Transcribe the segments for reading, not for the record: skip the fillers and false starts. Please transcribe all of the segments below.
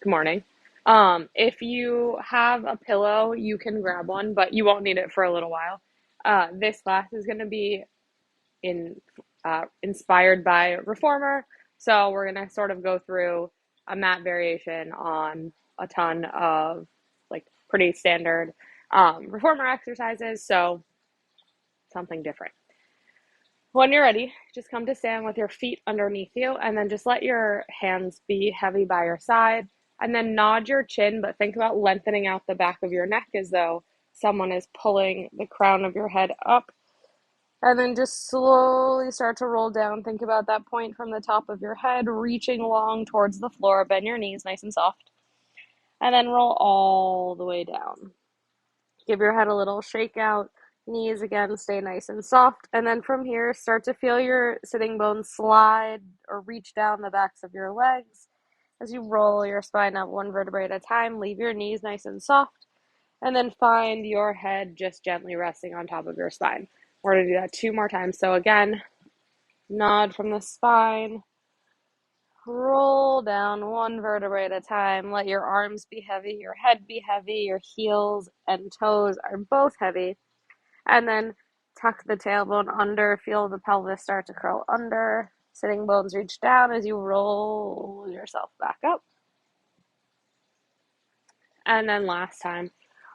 Good morning. If you have a pillow, you can grab one, but you won't need it for a little while. This class is going to be inspired by Reformer, so we're going to sort of go through a mat variation on a ton of like pretty standard Reformer exercises, so something different. When you're ready, just come to stand with your feet underneath you, and then just let your hands be heavy by your side. And then nod your chin, but think about lengthening out the back of your neck as though someone is pulling the crown of your head up. And then just slowly start to roll down. Think about that point from the top of your head, reaching long towards the floor. Bend your knees nice and soft. And then roll all the way down. Give your head a little shake out. Knees again, stay nice and soft. And then from here, start to feel your sitting bones slide or reach down the backs of your legs. As you roll your spine up one vertebrae at a time, leave your knees nice and soft. And then find your head just gently resting on top of your spine. We're going to do that 2 more times. So again, nod from the spine. Roll down one vertebrae at a time. Let your arms be heavy, your head be heavy, your heels and toes are both heavy. And then tuck the tailbone under. Feel the pelvis start to curl under. Sitting bones reach down as you roll yourself back up. And then last time,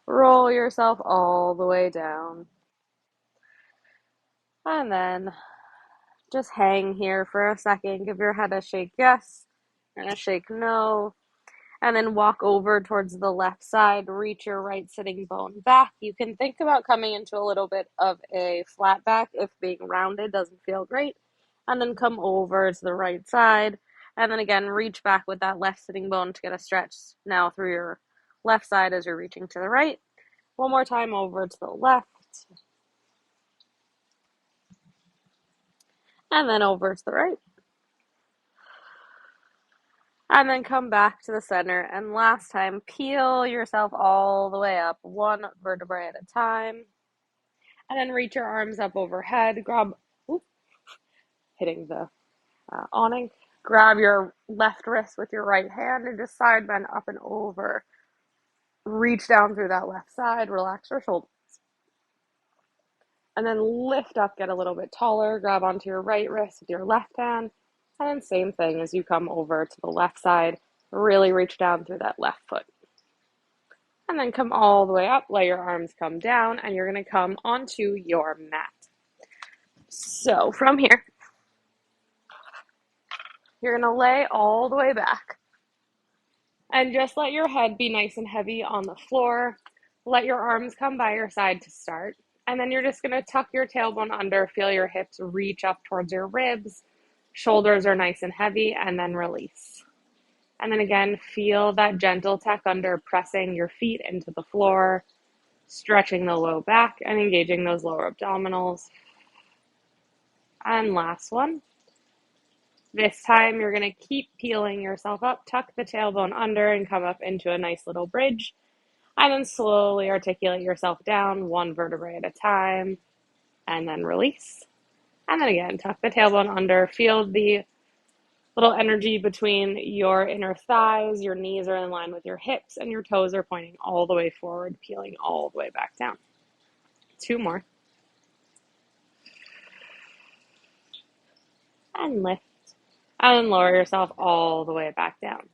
roll yourself all the way down. And then just hang here for a second. Give your head a shake yes and a shake no. And then walk over towards the left side. Reach your right sitting bone back. You can think about coming into a little bit of a flat back if being rounded doesn't feel great. And then come over to the right side. And then again, reach back with that left sitting bone to get a stretch now through your left side as you're reaching to the right. One more time over to the left. And then over to the right. And then come back to the center. And last time, peel yourself all the way up, one vertebrae at a time. And then reach your arms up overhead. Grab, hitting the awning. Grab your left wrist with your right hand and just side bend up and over. Reach down through that left side. Relax your shoulders. And then lift up, get a little bit taller. Grab onto your right wrist with your left hand. And then same thing as you come over to the left side. Really reach down through that left foot. And then come all the way up. Let your arms come down. And you're going to come onto your mat. So from here, you're going to lay all the way back. And just let your head be nice and heavy on the floor. Let your arms come by your side to start. And then you're just going to tuck your tailbone under. Feel your hips reach up towards your ribs. Shoulders are nice and heavy. And then release. And then again, feel that gentle tuck under, pressing your feet into the floor. Stretching the low back and engaging those lower abdominals. And last one. This time you're going to keep peeling yourself up, tuck the tailbone under and come up into a nice little bridge. And then slowly articulate yourself down one vertebrae at a time. And then release. And then again, tuck the tailbone under. Feel the little energy between your inner thighs. Your knees are in line with your hips and your toes are pointing all the way forward, peeling all the way back down. 2 more. And lift. And then lower yourself all the way back down.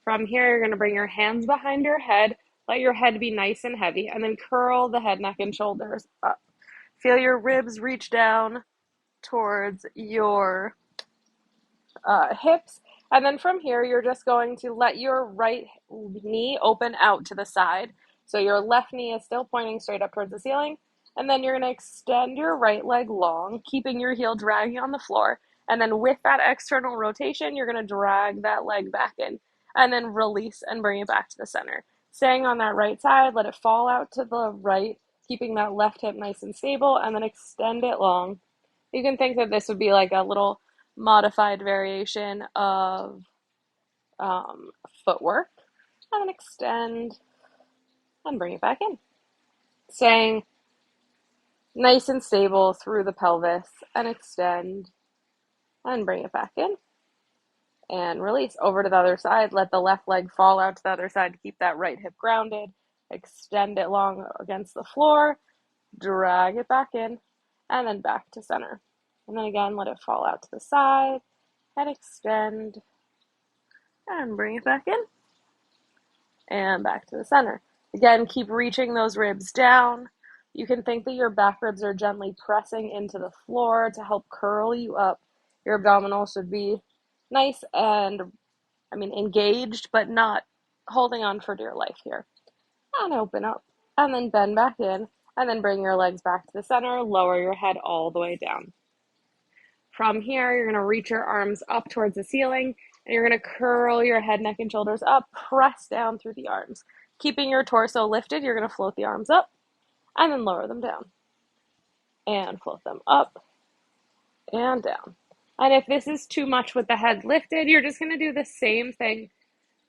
From here, you're going to bring your hands behind your head. Let your head be nice and heavy. And then curl the head, neck, and shoulders up. Feel your ribs reach down towards your hips. And then from here, you're just going to let your right knee open out to the side. So your left knee is still pointing straight up towards the ceiling. And then you're going to extend your right leg long, keeping your heel dragging on the floor. And then with that external rotation, you're going to drag that leg back in. And then release and bring it back to the center. Staying on that right side, let it fall out to the right, keeping that left hip nice and stable, and then extend it long. You can think that this would be like a little modified variation of footwork. And then extend and bring it back in. Staying nice and stable through the pelvis and extend and bring it back in. and release. Over to the other side. Let the left leg fall out to the other side to keep that right hip grounded. Extend it long against the floor. Drag it back in, and then back to center. And then again, let it fall out to the side, and extend, and bring it back in, and back to the center. Again, keep reaching those ribs down. You can think that your back ribs are gently pressing into the floor to help curl you up. Your abdominals should be nice and, engaged, but not holding on for dear life here. And open up, and then bend back in, and then bring your legs back to the center. Lower your head all the way down. From here, you're going to reach your arms up towards the ceiling, and you're going to curl your head, neck, and shoulders up. Press down through the arms. Keeping your torso lifted, you're going to float the arms up, and then lower them down. And float them up and down. And if this is too much with the head lifted, you're just going to do the same thing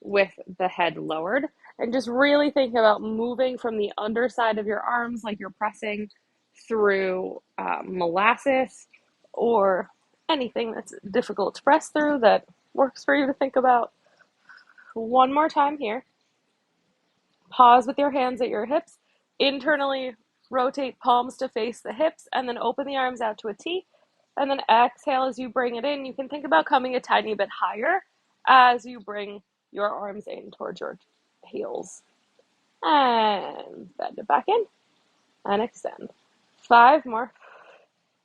with the head lowered. And just really think about moving from the underside of your arms like you're pressing through molasses or anything that's difficult to press through that works for you to think about. One more time here. Pause with your hands at your hips. Internally rotate palms to face the hips, and then open the arms out to a T. And then exhale as you bring it in. You can think about coming a tiny bit higher as you bring your arms in towards your heels. And bend it back in and extend. 5 more.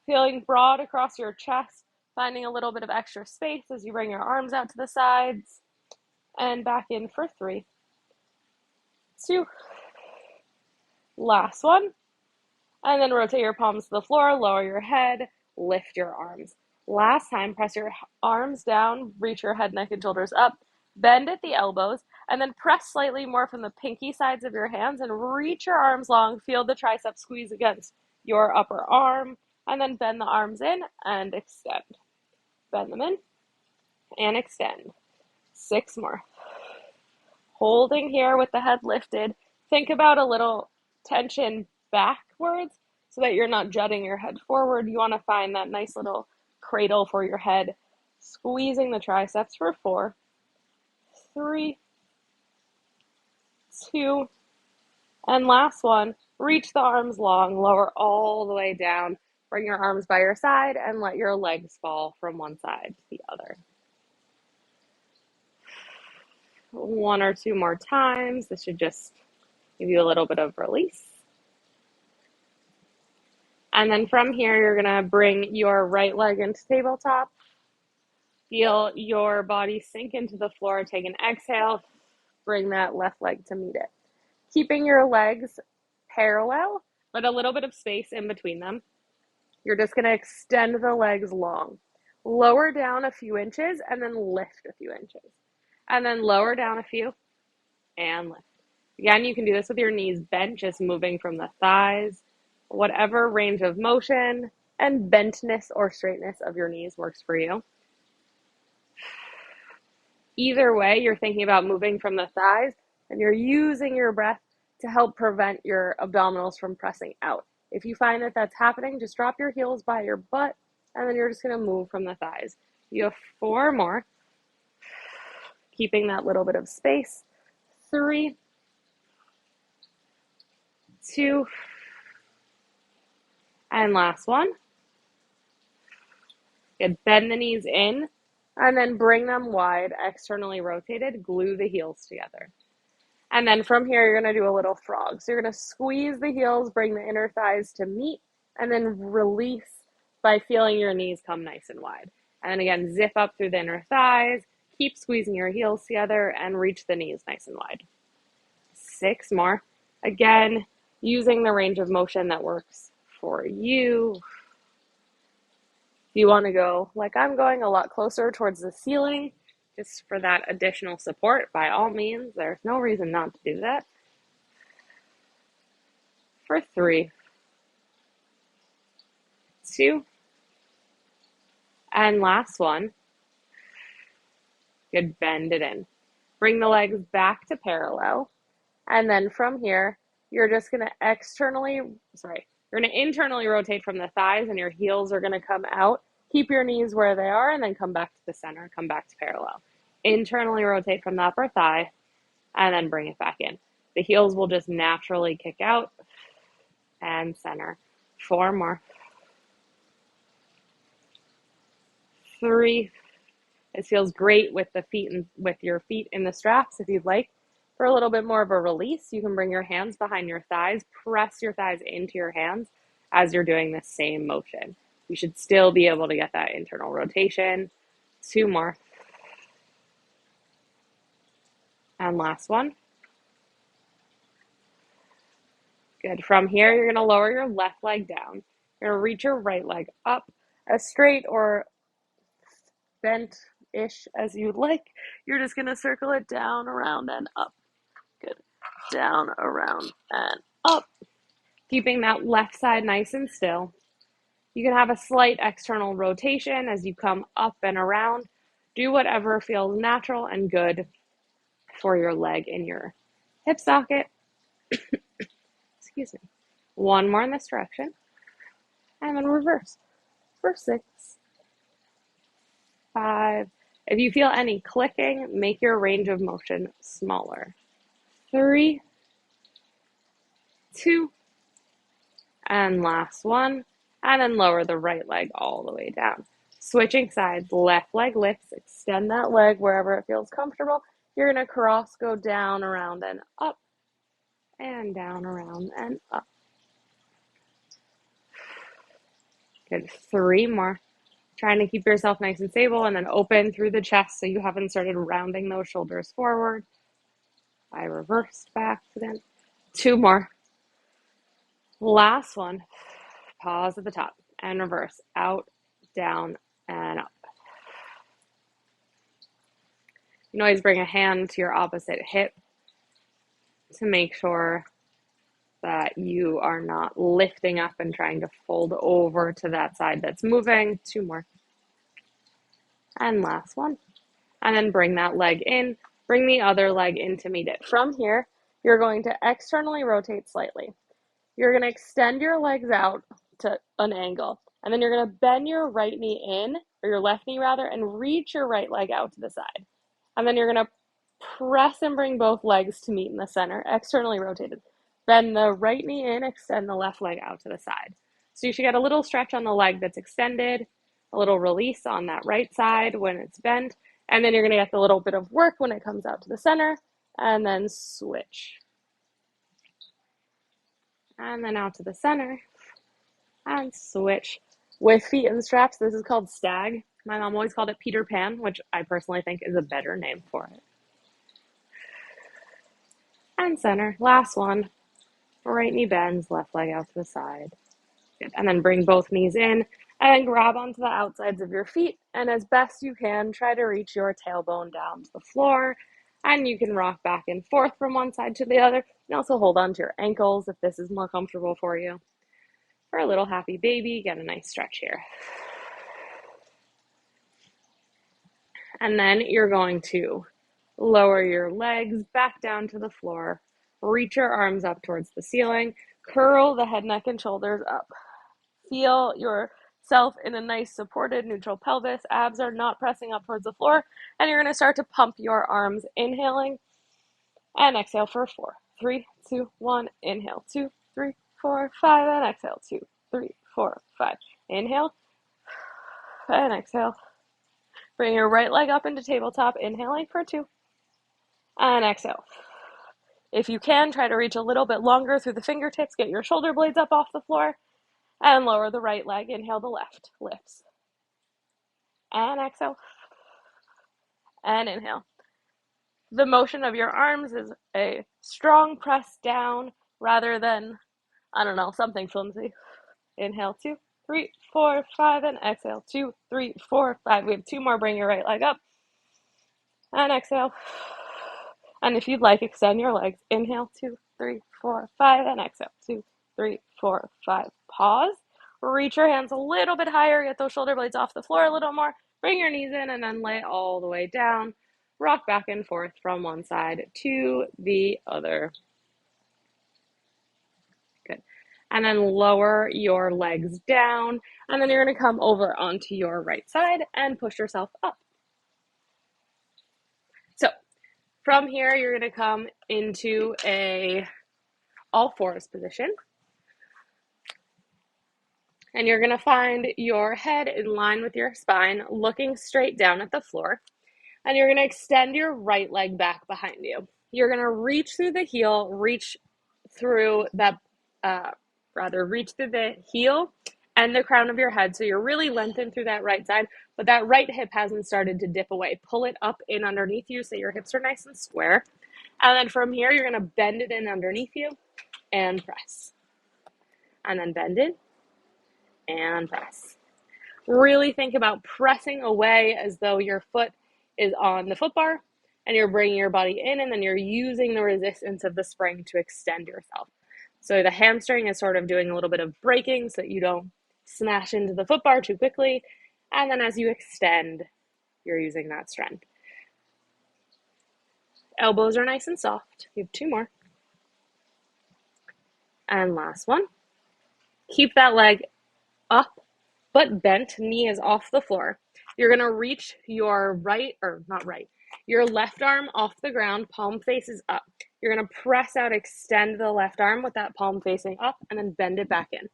Feeling broad across your chest, finding a little bit of extra space as you bring your arms out to the sides. And back in for 3, 2. Last one. And then rotate your palms to the floor, lower your head, lift your arms. Last time, press your arms down, reach your head, neck, and shoulders up, bend at the elbows, and then press slightly more from the pinky sides of your hands and reach your arms long. Feel the tricep squeeze against your upper arm, and then bend the arms in and extend. Bend them in and extend. 6 more. Holding here with the head lifted. Think about a little tension backwards so that you're not jutting your head forward. You want to find that nice little cradle for your head. Squeezing the triceps for 4, 3, 2, and last one. Reach the arms long, lower all the way down. Bring your arms by your side and let your legs fall from one side to the other. 1 or 2 more times. This should just give you a little bit of release. And then from here, you're going to bring your right leg into tabletop. Feel your body sink into the floor. Take an exhale. Bring that left leg to meet it. Keeping your legs parallel, but a little bit of space in between them. You're just going to extend the legs long. Lower down a few inches and then lift a few inches. And then lower down a few and lift. Again, you can do this with your knees bent, just moving from the thighs. Whatever range of motion and bentness or straightness of your knees works for you. Either way, you're thinking about moving from the thighs and you're using your breath to help prevent your abdominals from pressing out. If you find that that's happening, just drop your heels by your butt and then you're just going to move from the thighs. You have 4 more. Keeping that little bit of space. 3, 2, and last one. Good. Bend the knees in and then bring them wide, externally rotated. Glue the heels together. And then from here, you're going to do a little frog. So you're going to squeeze the heels, bring the inner thighs to meet, and then release by feeling your knees come nice and wide. And then again, zip up through the inner thighs. Keep squeezing your heels together and reach the knees nice and wide. 6 more. Again, using the range of motion that works for you. If you want to go like I'm going, a lot closer towards the ceiling, just for that additional support, by all means, there's no reason not to do that. For 3, 2, and last one. Good, bend it in. Bring the legs back to parallel. And then from here, you're just going to internally rotate from the thighs and your heels are going to come out. Keep your knees where they are and then come back to the center, come back to parallel. Internally rotate from the upper thigh and then bring it back in. The heels will just naturally kick out and center. 4 more. 3. This feels great with the feet and with your feet in the straps. If you'd like, for a little bit more of a release, you can bring your hands behind your thighs, press your thighs into your hands as you're doing the same motion. You should still be able to get that internal rotation. 2 more. And last one. Good. From here, you're going to lower your left leg down. You're going to reach your right leg up as straight or bent-ish as you'd like. You're just going to circle it down, around, and up. Good. Down, around, and up. Keeping that left side nice and still. You can have a slight external rotation as you come up and around. Do whatever feels natural and good for your leg in your hip socket. Excuse me. 1 more in this direction. And then reverse for 6, 5. If you feel any clicking, make your range of motion smaller. 3, 2, and last one. And then lower the right leg all the way down. Switching sides, left leg lifts, extend that leg wherever it feels comfortable. You're going to cross, go down, around, and up, and down, around, and up. Good. 3 more. Trying to keep yourself nice and stable, and then open through the chest so you haven't started rounding those shoulders forward. I reversed back to them. 2 more. Last one. Pause at the top and reverse. Out, down, and up. You can always bring a hand to your opposite hip to make sure that you are not lifting up and trying to fold over to that side that's moving. 2 more. And last one. And then bring that leg in. Bring the other leg in to meet it. From here, you're going to externally rotate slightly. You're going to extend your legs out to an angle. And then you're going to bend your right knee in, or your left knee rather, and reach your right leg out to the side. And then you're going to press and bring both legs to meet in the center, externally rotated. Bend the right knee in, extend the left leg out to the side. So you should get a little stretch on the leg that's extended, a little release on that right side when it's bent, and then you're going to get the little bit of work when it comes out to the center, and then switch. And then out to the center, and switch. With feet in straps, this is called stag. My mom always called it Peter Pan, which I personally think is a better name for it. And center. Last one. Right knee bends, left leg out to the side. Good. And then bring both knees in, and then grab onto the outsides of your feet, and as best you can, try to reach your tailbone down to the floor, and you can rock back and forth from one side to the other. You can also hold on to your ankles if this is more comfortable for you. For a little happy baby, get a nice stretch here. And then you're going to lower your legs back down to the floor, reach your arms up towards the ceiling, curl the head, neck, and shoulders up. Feel yourself in a nice supported neutral pelvis. Abs are not pressing up towards the floor, and you're going to start to pump your arms, inhaling, and exhale for 4, 3, 2, 1. Inhale, 2, 3, 4, 5, and exhale, 2, 3, 4, 5. Inhale, and exhale. Bring your right leg up into tabletop, inhaling for 2, and exhale. If you can, try to reach a little bit longer through the fingertips, get your shoulder blades up off the floor, and lower the right leg. Inhale, the left lifts, and exhale, and inhale. The motion of your arms is a strong press down rather than, something flimsy. Inhale, 2, 3, 4, 5, and exhale, 2, 3, 4, 5. We have 2 more. Bring your right leg up, and exhale. And if you'd like, extend your legs. Inhale, 2, 3, 4, 5, and exhale, 2, 3, 4, 5. Pause. Reach your hands a little bit higher. Get those shoulder blades off the floor a little more. Bring your knees in and then lay all the way down. Rock back and forth from one side to the other. Good. And then lower your legs down. And then you're going to come over onto your right side and push yourself up. from here, you're going to come into a all fours position. And you're going to find your head in line with your spine, looking straight down at the floor. And you're going to extend your right leg back behind you. You're going to reach through the heel, reach through the heel and the crown of your head. So you're really lengthened through that right side, but that right hip hasn't started to dip away. Pull it up in underneath you so your hips are nice and square. And then from here, you're going to bend it in underneath you and press. And then bend it and press. Really think about pressing away as though your foot is on the foot bar and you're bringing your body in, and then you're using the resistance of the spring to extend yourself. So the hamstring is sort of doing a little bit of braking so that you don't smash into the foot bar too quickly. And then as you extend, you're using that strength. Elbows are nice and soft. You have 2 more. And last one. Keep that leg up but bent, knee is off the floor. You're going to reach your your left arm off the ground, palm faces up. You're going to press out, extend the left arm with that palm facing up, and then bend it back in.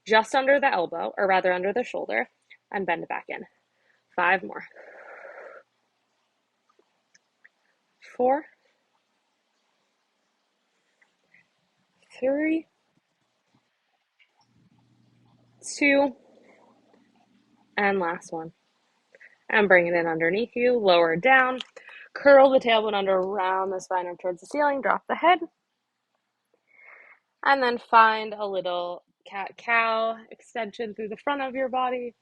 Just under the elbow, or rather under the shoulder, and bend it back in. 5 more. 4, 3, 2, and last one. And bring it in underneath you, lower it down, curl the tailbone under, round the spine up towards the ceiling, drop the head, and then find a little cat-cow extension through the front of your body,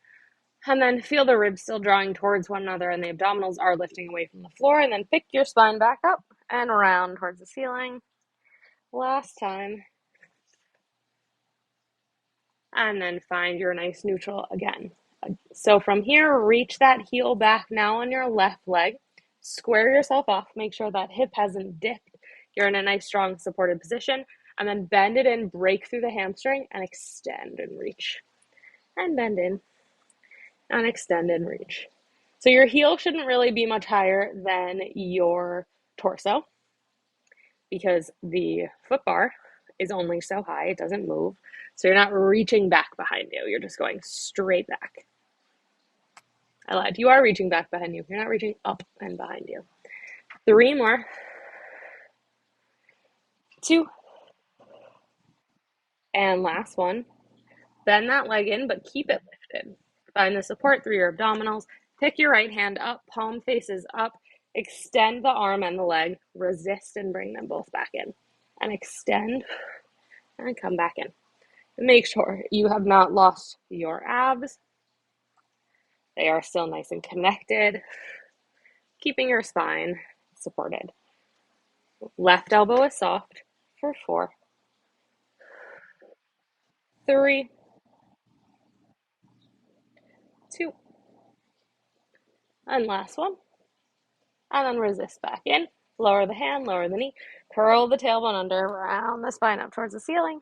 and then feel the ribs still drawing towards one another and the abdominals are lifting away from the floor, and then pick your spine back up and around towards the ceiling. Last time. And then find your nice neutral again. So from here, reach that heel back now on your left leg. Square yourself off. Make sure that hip hasn't dipped. You're in a nice, strong, supported position. And then bend it in, break through the hamstring, and extend and reach. And bend in, and extend and reach. So your heel shouldn't really be much higher than your torso because the foot bar is only so high. It doesn't move. So you're not reaching back behind you. You're just going straight back. I lied. You are reaching back behind you. You're not reaching up and behind you. 3 more. 2. And last one. Bend that leg in, but keep it lifted. Find the support through your abdominals. Pick your right hand up, palm faces up. Extend the arm and the leg. Resist and bring them both back in. And extend and come back in. Make sure you have not lost your abs. They are still nice and connected, keeping your spine supported. Left elbow is soft for 4, 3, 2, and last one. And then resist back in. Lower the hand, lower the knee, curl the tailbone under, round the spine up towards the ceiling.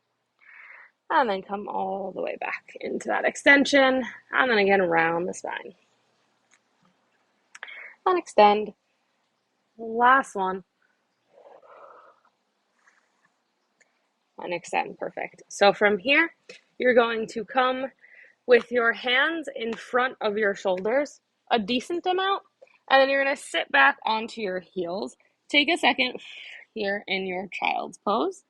And then come all the way back into that extension. And then again, round the spine. And extend. Last one. And extend. Perfect. So from here, you're going to come with your hands in front of your shoulders, a decent amount. And then you're going to sit back onto your heels. Take a second here in your child's pose.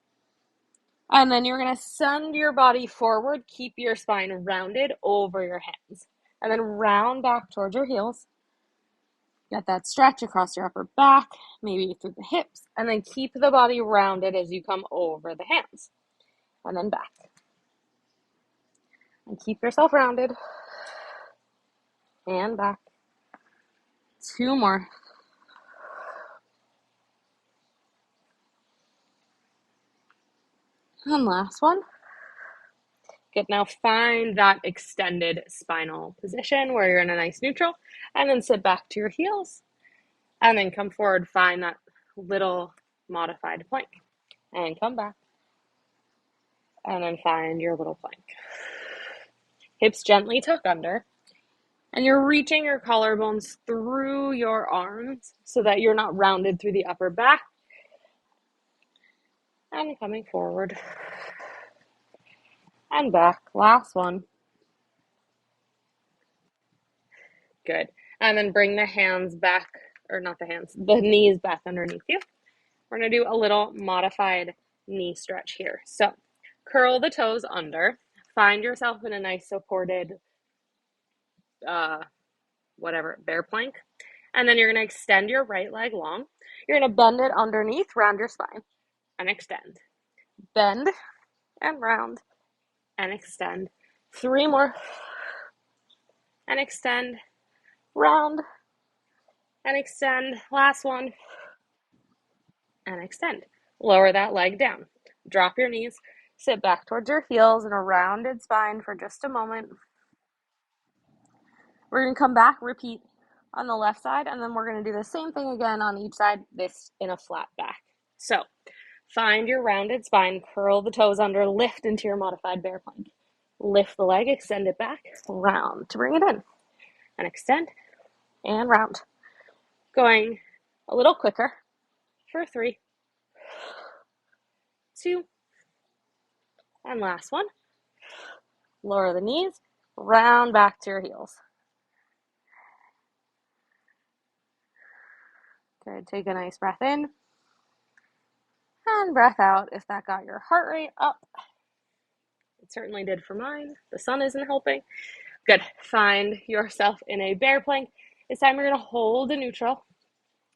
And then you're going to send your body forward. Keep your spine rounded over your hands. And then round back towards your heels. Get that stretch across your upper back, maybe through the hips. And then keep the body rounded as you come over the hands. And then back. And keep yourself rounded. And back. 2 more. And last one. Good, now find that extended spinal position where you're in a nice neutral, and then sit back to your heels, and then come forward, find that little modified plank, and come back, and then find your little plank. Hips gently tuck under, And you're reaching your collarbones through your arms so that you're not rounded through the upper back. And coming forward. And back. Last one. Good. And then bring the hands back, or not the hands, the knees back underneath you. We're going to do a little modified knee stretch here. So curl the toes under. Find yourself in a nice supported, bear plank. And then you're going to extend your right leg long. You're going to bend it underneath, round your spine, and extend. Bend and round and extend. 3 more. And extend, round, and extend. Last one. And extend. Lower that leg down. Drop your knees. Sit back towards your heels in a rounded spine for just a moment. We're going to come back, repeat on the left side, and then we're going to do the same thing again on each side, this in a flat back. So find your rounded spine, curl the toes under, lift into your modified bear plank. Lift the leg, extend it back, round to bring it in, and extend, and round. Going a little quicker for 3, 2, and last one. Lower the knees, round back to your heels. Good, take a nice breath in, and breath out if that got your heart rate up. It certainly did for mine. The sun isn't helping. Good, find yourself in a bear plank. This time you're gonna hold a neutral,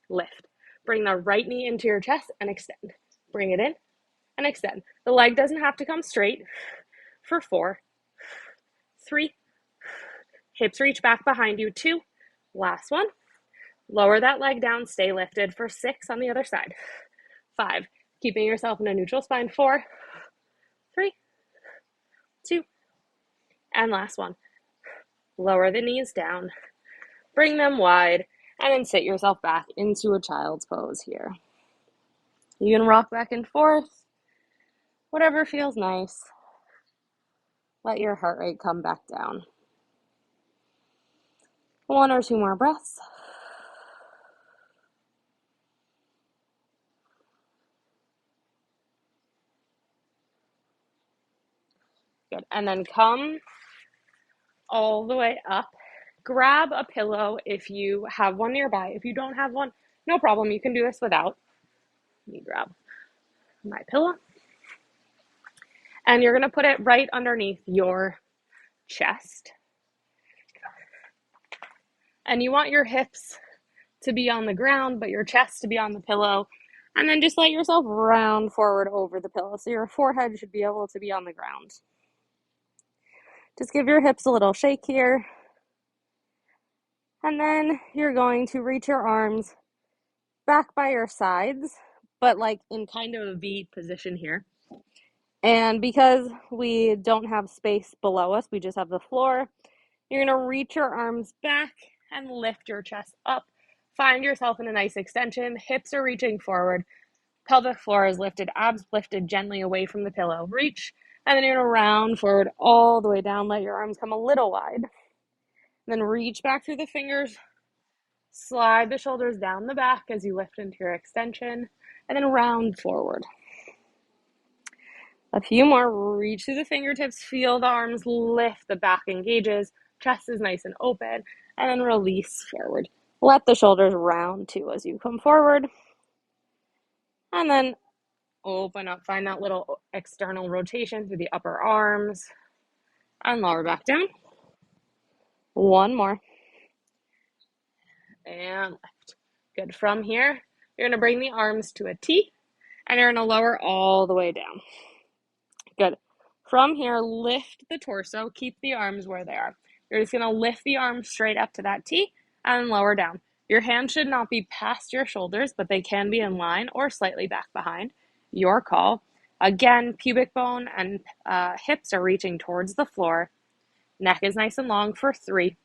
lift. Bring the right knee into your chest and extend. Bring it in and extend. The leg doesn't have to come straight for 4, 3, hips reach back behind you, 2, last one. Lower that leg down, stay lifted for 6 on the other side. 5, keeping yourself in a neutral spine, 4, 3, 2, and last one. Lower the knees down, bring them wide, and then sit yourself back into a child's pose here. You can rock back and forth, whatever feels nice. Let your heart rate come back down. 1 or 2 more breaths. Good. And then come all the way up. Grab a pillow if you have one nearby. If you don't have one, no problem. You can do this without. Let me grab my pillow. And you're going to put it right underneath your chest. And you want your hips to be on the ground, but your chest to be on the pillow. And then just let yourself round forward over the pillow. So your forehead should be able to be on the ground. Just give your hips a little shake here. And then you're going to reach your arms back by your sides, but like in kind of a V position here. And because we don't have space below us, we just have the floor, you're going to reach your arms back and lift your chest up. Find yourself in a nice extension. Hips are reaching forward. Pelvic floor is lifted. Abs lifted gently away from the pillow. Reach. And then you're going to round forward all the way down. Let your arms come a little wide. Then reach back through the fingers. Slide the shoulders down the back as you lift into your extension. And then round forward. A few more. Reach through the fingertips. Feel the arms lift. The back engages. Chest is nice and open. And then release forward. Let the shoulders round too as you come forward. And then open up. Find that little external rotation through the upper arms. And lower back down. 1 more. And lift. Good. From here, you're going to bring the arms to a T. And you're going to lower all the way down. Good. From here, lift the torso. Keep the arms where they are. You're just going to lift the arms straight up to that T and lower down. Your hands should not be past your shoulders, but they can be in line or slightly back behind. Your call. Again, pubic bone and hips are reaching towards the floor. Neck is nice and long for 3,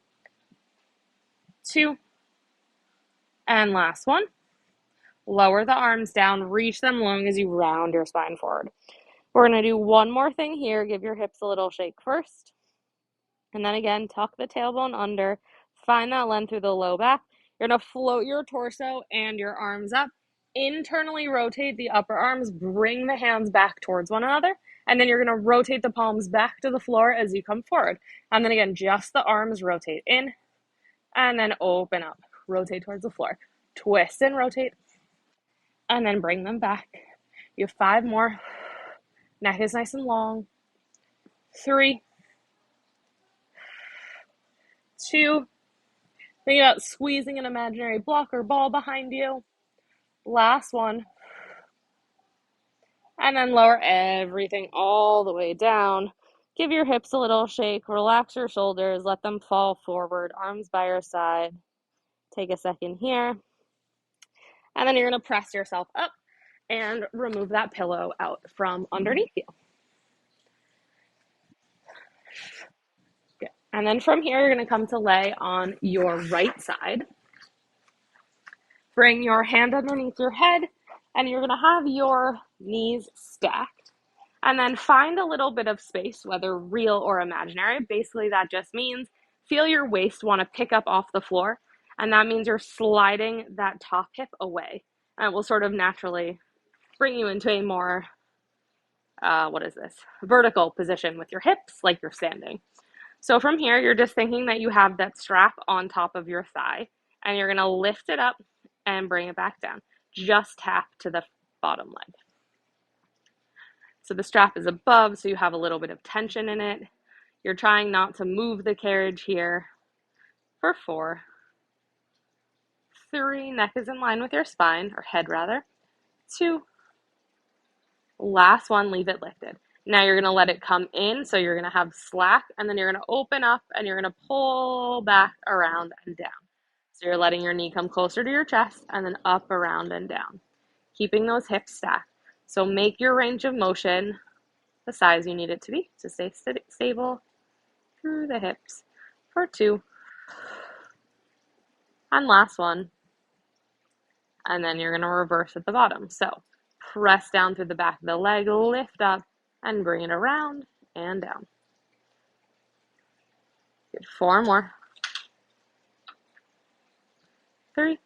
2, and last one. Lower the arms down. Reach them long as you round your spine forward. We're going to do one more thing here. Give your hips a little shake first. And then again, tuck the tailbone under. Find that length through the low back. You're going to float your torso and your arms up. Internally rotate the upper arms, bring the hands back towards one another, and then you're going to rotate the palms back to the floor as you come forward. And then again, just the arms rotate in, and then open up. Rotate towards the floor. Twist and rotate, and then bring them back. You have 5 more. Neck is nice and long. 3, 2. Think about squeezing an imaginary block or ball behind you. Last one. And then lower everything all the way down. Give your hips a little shake. Relax your shoulders. Let them fall forward. Arms by your side. Take a second here. And then you're going to press yourself up and remove that pillow out from underneath you. Good. And then from here, you're going to come to lay on your right side. Bring your hand underneath your head, and you're going to have your knees stacked. And then find a little bit of space, whether real or imaginary. Basically, that just means feel your waist want to pick up off the floor, and that means you're sliding that top hip away. And it will sort of naturally bring you into a more, vertical position with your hips, like you're standing. So from here, you're just thinking that you have that strap on top of your thigh, and you're going to lift it up and bring it back down. Just tap to the bottom leg. So the strap is above, so you have a little bit of tension in it. You're trying not to move the carriage here for 4, 3, neck is in line with your spine, or head rather. 2, last one, leave it lifted. Now you're going to let it come in, so you're going to have slack, and then you're going to open up, and you're going to pull back around and down. So you're letting your knee come closer to your chest, and then up, around, and down. Keeping those hips stacked. So make your range of motion the size you need it to be to stay stable through the hips for 2. And last one. And then you're going to reverse at the bottom. So press down through the back of the leg, lift up, and bring it around and down. Good. 4 more. 3,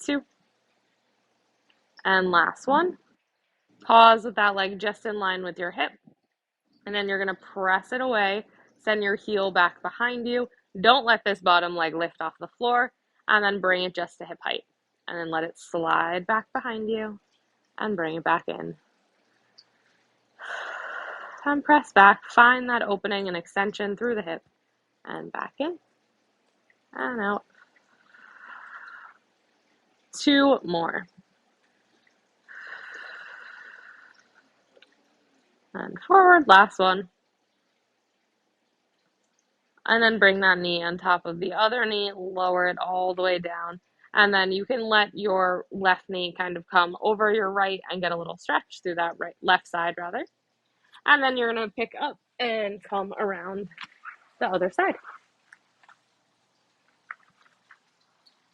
2, and last one. Pause with that leg just in line with your hip. And then you're going to press it away. Send your heel back behind you. Don't let this bottom leg lift off the floor. And then bring it just to hip height. And then let it slide back behind you. And bring it back in. And press back. Find that opening and extension through the hip. And back in. And out. 2 more. And forward, last one. And then bring that knee on top of the other knee, lower it all the way down. And then you can let your left knee kind of come over your right and get a little stretch through that left side rather. And then you're going to pick up and come around the other side.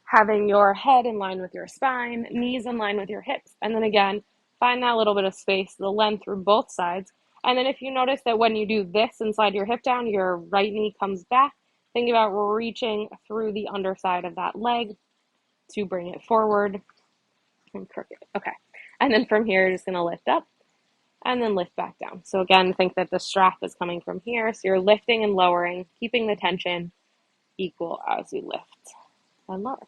Having your head in line with your spine, knees in line with your hips. And then again, find that little bit of space, the length through both sides. And then if you notice that when you do this and slide your hip down, your right knee comes back, think about reaching through the underside of that leg to bring it forward and crooked. Okay. And then from here, you're just going to lift up and then lift back down. So again, think that the strap is coming from here. So you're lifting and lowering, keeping the tension equal as you lift and lower.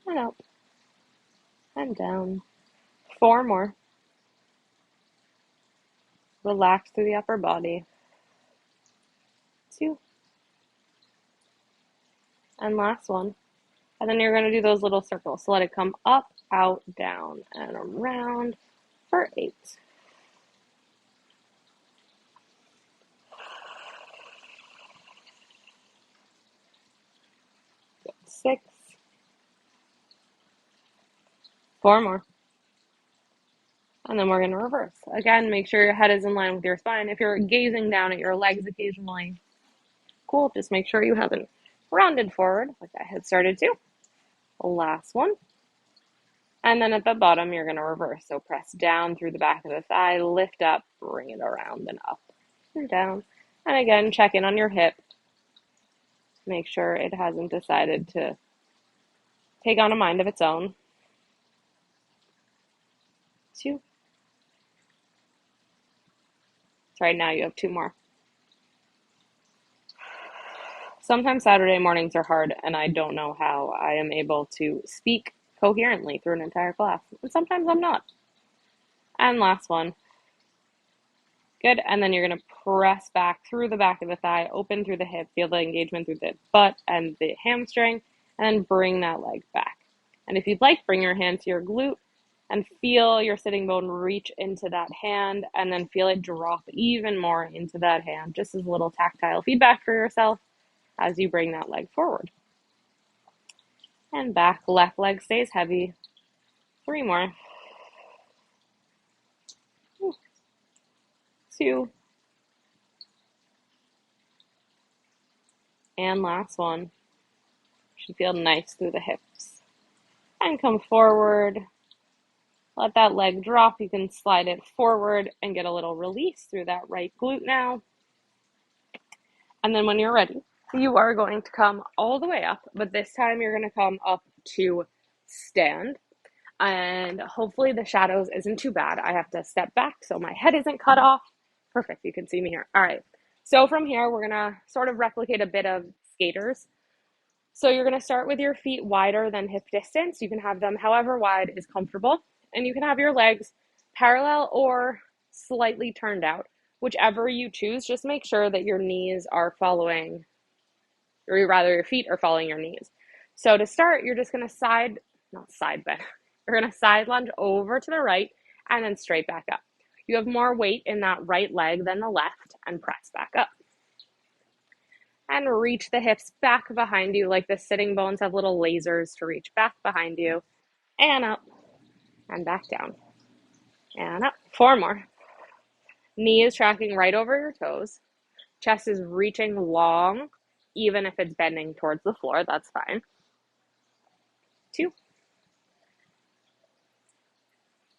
And up and down. 4 more. Relax through the upper body. 2. And last one. And then you're going to do those little circles. So let it come up, out, down, and around for 8. 6. 4 more. And then we're going to reverse. Again, make sure your head is in line with your spine. If you're gazing down at your legs occasionally, cool. Just make sure you haven't rounded forward like I had started to. Last one. And then at the bottom, you're going to reverse. So press down through the back of the thigh, lift up, bring it around and up and down. And again, check in on your hip. Make sure it hasn't decided to take on a mind of its own. 2. So right now you have 2 more. Sometimes Saturday mornings are hard, and I don't know how I am able to speak coherently through an entire class. And sometimes I'm not. And last one. Good. And then you're going to press back through the back of the thigh, open through the hip, feel the engagement through the butt and the hamstring, and then bring that leg back. And if you'd like, bring your hand to your glute and feel your sitting bone reach into that hand, and then feel it drop even more into that hand, just as a little tactile feedback for yourself as you bring that leg forward. And back, left leg stays heavy. 3 more. 2. And last one. Should feel nice through the hips. And come forward. Let that leg drop. You can slide it forward and get a little release through that right glute now. And then when you're ready, you are going to come all the way up, but this time you're going to come up to stand. And hopefully the shadows isn't too bad. I have to step back so my head isn't cut off. Perfect, you can see me here. All right, so from here, we're gonna sort of replicate a bit of skaters. So you're gonna start with your feet wider than hip distance. You can have them however wide is comfortable. And you can have your legs parallel or slightly turned out. Whichever you choose, just make sure that your knees are following, or rather your feet are following your knees. So to start, you're just gonna not side bend. You're gonna side lunge over to the right and then straight back up. You have more weight in that right leg than the left, and press back up. And reach the hips back behind you like the sitting bones have little lasers to reach back behind you. And up and back down. And up. 4 more. Knee is tracking right over your toes. Chest is reaching long, even if it's bending towards the floor, that's fine. 2.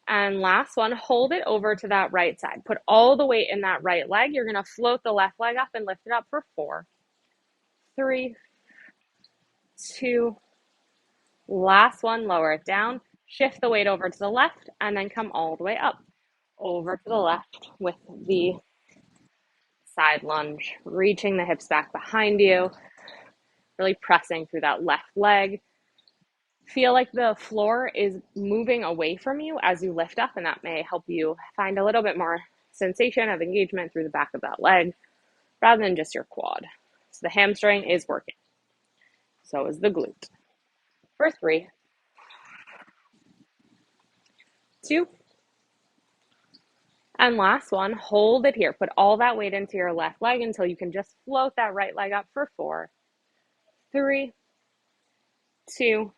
And last one, hold it over to that right side. Put all the weight in that right leg. You're going to float the left leg up and lift it up for 4, 3, 2. Last one, lower it down. Shift the weight over to the left and then come all the way up. Over to the left with the side lunge, reaching the hips back behind you, really pressing through that left leg. Feel like the floor is moving away from you as you lift up, and that may help you find a little bit more sensation of engagement through the back of that leg rather than just your quad. So the hamstring is working. So is the glute. For 3, 2, and last one, hold it here. Put all that weight into your left leg until you can just float that right leg up for 4, 3, 2.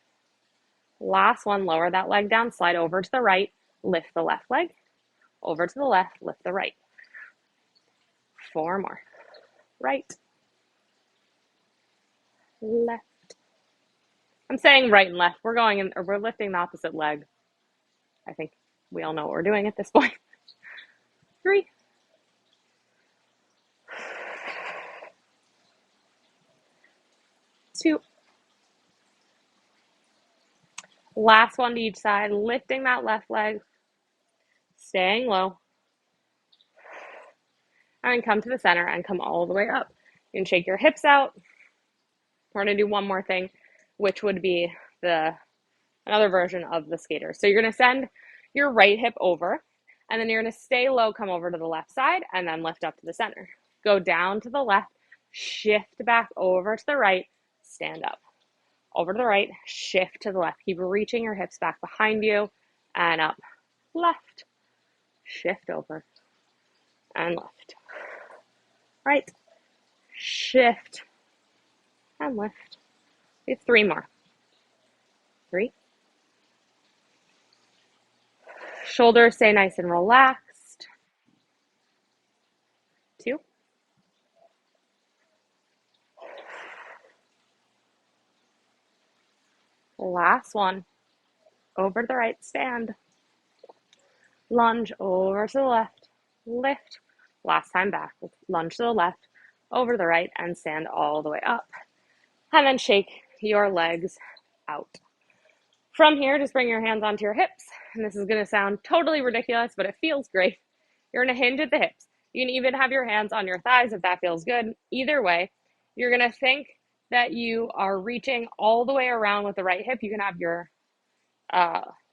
Last one, lower that leg down, slide over to the right, lift the left leg, over to the left, lift the right. 4 more. Right, left. I'm saying right and left. We're going in, or we're lifting the opposite leg. I think we all know what we're doing at this point. 3, 2. Last one to each side, lifting that left leg, staying low, and then come to the center and come all the way up. You can shake your hips out. We're going to do one more thing, which would be another version of the skater. So you're going to send your right hip over, and then you're going to stay low, come over to the left side, and then lift up to the center. Go down to the left, shift back over to the right, stand up. Over to the right, shift to the left. Keep reaching your hips back behind you, and up. Left, shift over, and left. Right, shift, and lift. We have 3 more. 3. Shoulders stay nice and relaxed. 2. Last one. Over to the right, stand. Lunge over to the left, lift. Last time back, lunge to the left, over the right, and stand all the way up. And then shake your legs out. From here, just bring your hands onto your hips. And this is going to sound totally ridiculous, but it feels great. You're going to hinge at the hips. You can even have your hands on your thighs if that feels good. Either way, you're going to think that you are reaching all the way around with the right hip. You can have your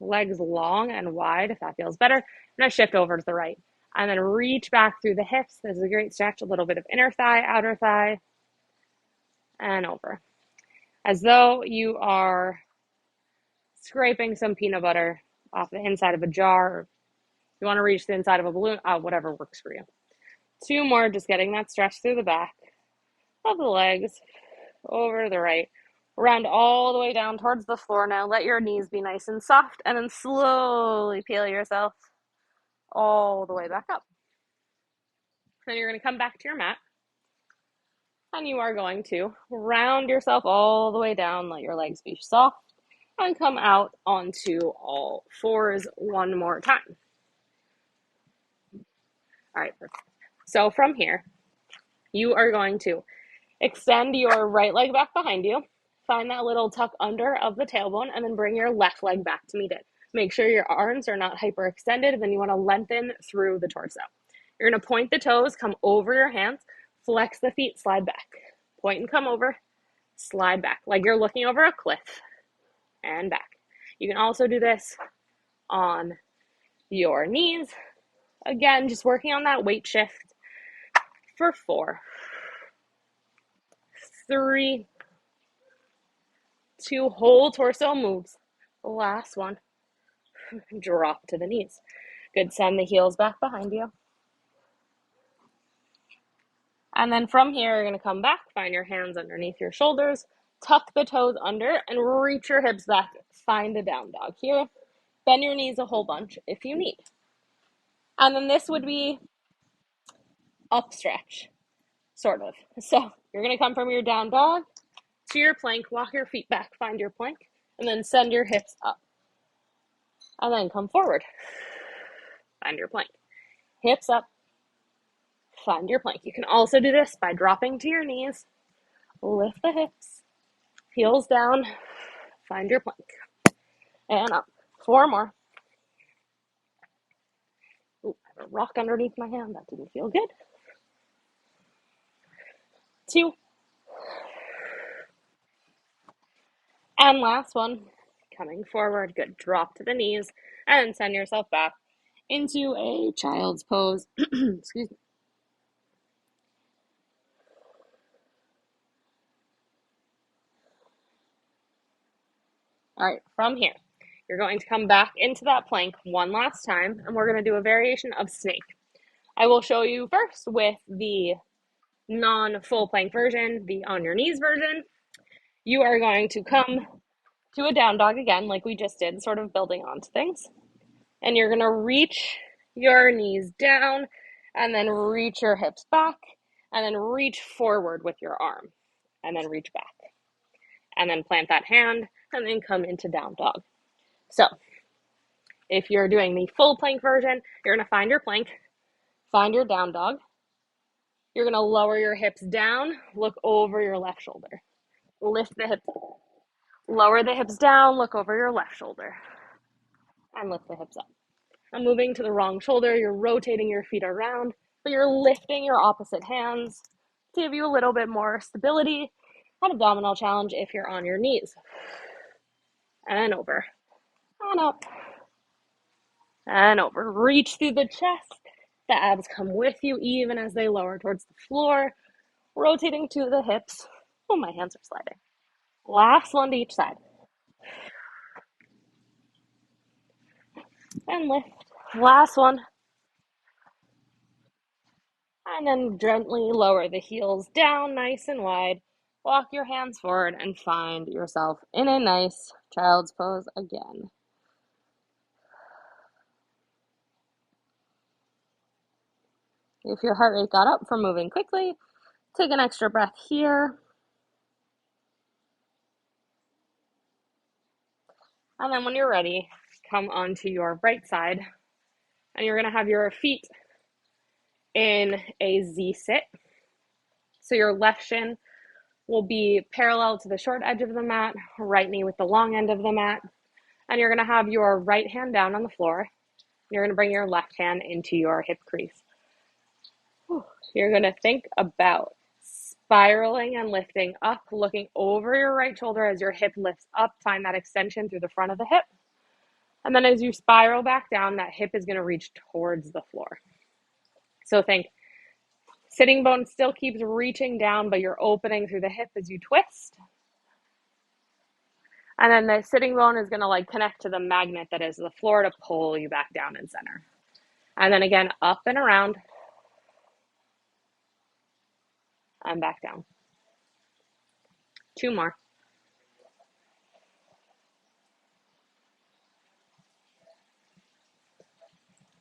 legs long and wide if that feels better. I'm going to shift over to the right. And then reach back through the hips. This is a great stretch. A little bit of inner thigh, outer thigh, and over. As though you are scraping some peanut butter off the inside of a jar. Or you want to reach the inside of a balloon, whatever works for you. 2 more, just getting that stretch through the back of the legs, over to the right, round all the way down towards the floor. Now let your knees be nice and soft, and then slowly peel yourself all the way back up. Then you're going to come back to your mat, and you are going to round yourself all the way down, let your legs be soft, and come out onto all fours one more time. All right, perfect. So from here, you are going to extend your right leg back behind you, find that little tuck under of the tailbone, and then bring your left leg back to meet it. Make sure your arms are not hyperextended, and then you want to lengthen through the torso. You're going to point the toes, come over your hands, flex the feet, slide back. Point and come over, slide back, like you're looking over a cliff, and back. You can also do this on your knees. Again, just working on that weight shift for 4, 3, 2, whole torso moves. The last one, drop to the knees. Good, send the heels back behind you. And then from here, you're going to come back, find your hands underneath your shoulders, tuck the toes under, and reach your hips back. Find a down dog here. Bend your knees a whole bunch if you need. And then this would be up stretch, sort of. So you're going to come from your down dog to your plank, walk your feet back, find your plank, and then send your hips up. And then come forward, find your plank. Hips up, find your plank. You can also do this by dropping to your knees, lift the hips, heels down, find your plank, and up. 4 more. Ooh, I have a rock underneath my hand. That didn't feel good. 2. And last one, coming forward. Good. Drop to the knees and send yourself back into a child's pose. Excuse me. All right, from here, you're going to come back into that plank one last time, and we're going to do a variation of snake. I will show you first with the non-full plank version, the on your knees version. You are going to come to a down dog again, like we just did, sort of building onto things. And you're going to reach your knees down, and then reach your hips back, and then reach forward with your arm, and then reach back. And then plant that hand, and then come into down dog. So if you're doing the full plank version, you're going to find your plank, find your down dog. You're going to lower your hips down, look over your left shoulder. Lift the hips, lower the hips down, look over your left shoulder, and lift the hips up. I'm moving to the wrong shoulder. You're rotating your feet around, but you're lifting your opposite hands to give you a little bit more stability. An abdominal challenge if you're on your knees. And over, and up, and over. Reach through the chest. The abs come with you even as they lower towards the floor. Rotating to the hips. Oh, my hands are sliding. Last one to each side. And lift. Last one. And then gently lower the heels down nice and wide. Walk your hands forward and find yourself in a nice child's pose again. If your heart rate got up from moving quickly, take an extra breath here. And then when you're ready, come onto your right side. And you're going to have your feet in a Z sit. So your left shin will be parallel to the short edge of the mat, right knee with the long end of the mat. And you're going to have your right hand down on the floor. You're going to bring your left hand into your hip crease. You're going to think about spiraling and lifting up, looking over your right shoulder as your hip lifts up. Find that extension through the front of the hip. And then as you spiral back down, that hip is going to reach towards the floor. So think sitting bone still keeps reaching down, but you're opening through the hip as you twist. And then the sitting bone is going to like connect to the magnet that is the floor to pull you back down and center. And then again, up and around and back down. 2 more.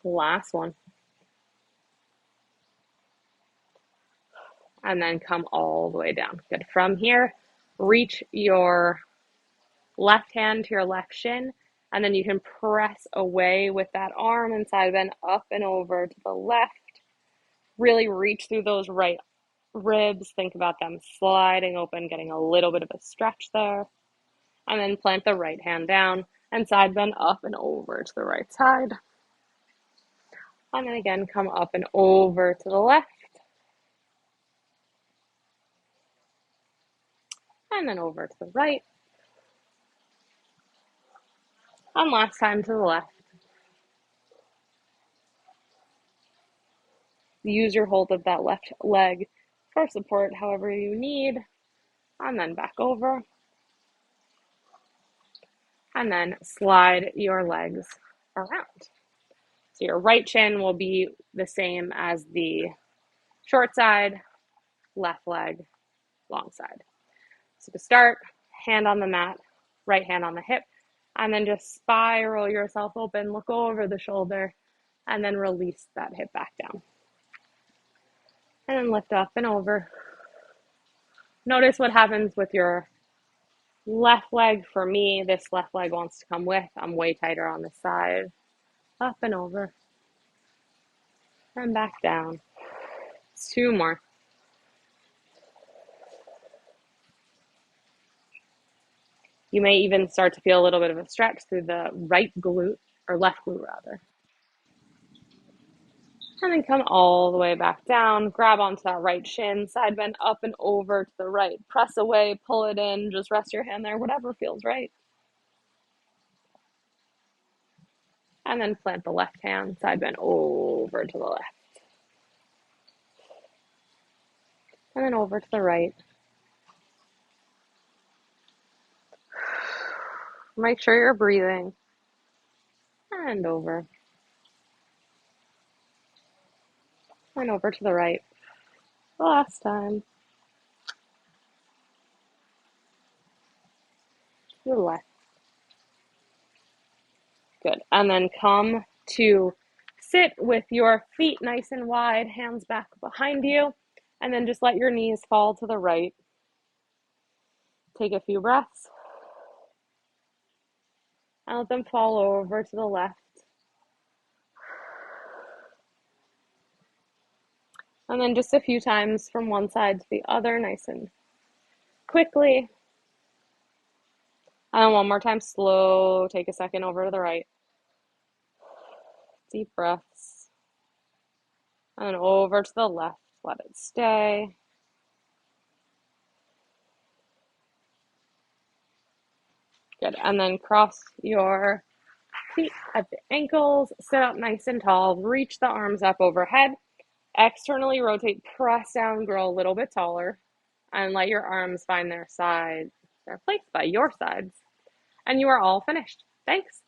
Last one. And then come all the way down. Good. From here, reach your left hand to your left shin, and then you can press away with that arm and side bend up and over to the left. Really reach through those right ribs. Think about them sliding open, getting a little bit of a stretch there. And then plant the right hand down and side bend up and over to the right side. And then again, come up and over to the left. And then over to the right. And last time to the left. Use your hold of that left leg for support however you need. And then back over. And then slide your legs around. So your right shin will be the same as the short side, left leg, long side. So to start, hand on the mat, right hand on the hip, and then just spiral yourself open, look over the shoulder, and then release that hip back down. And then lift up and over. Notice what happens with your left leg. For me, this left leg wants to come with. I'm way tighter on this side. Up and over. And back down. 2 more. You may even start to feel a little bit of a stretch through the right glute, or left glute rather. And then come all the way back down. Grab onto that right shin, side bend up and over to the right. Press away, pull it in, just rest your hand there, whatever feels right. And then plant the left hand, side bend over to the left. And then over to the right. Make sure you're breathing. And over. And over to the right. Last time. To the left. Good. And then come to sit with your feet nice and wide, hands back behind you. And then just let your knees fall to the right. Take a few breaths. And let them fall over to the left. And then just a few times from one side to the other, nice and quickly. And one more time, slow. Take a second over to the right. Deep breaths. And then over to the left. Let it stay. Good. And then cross your feet at the ankles. Sit up nice and tall. Reach the arms up overhead. Externally rotate, press down, grow a little bit taller, and let your arms find their place by your sides. And you are all finished. Thanks.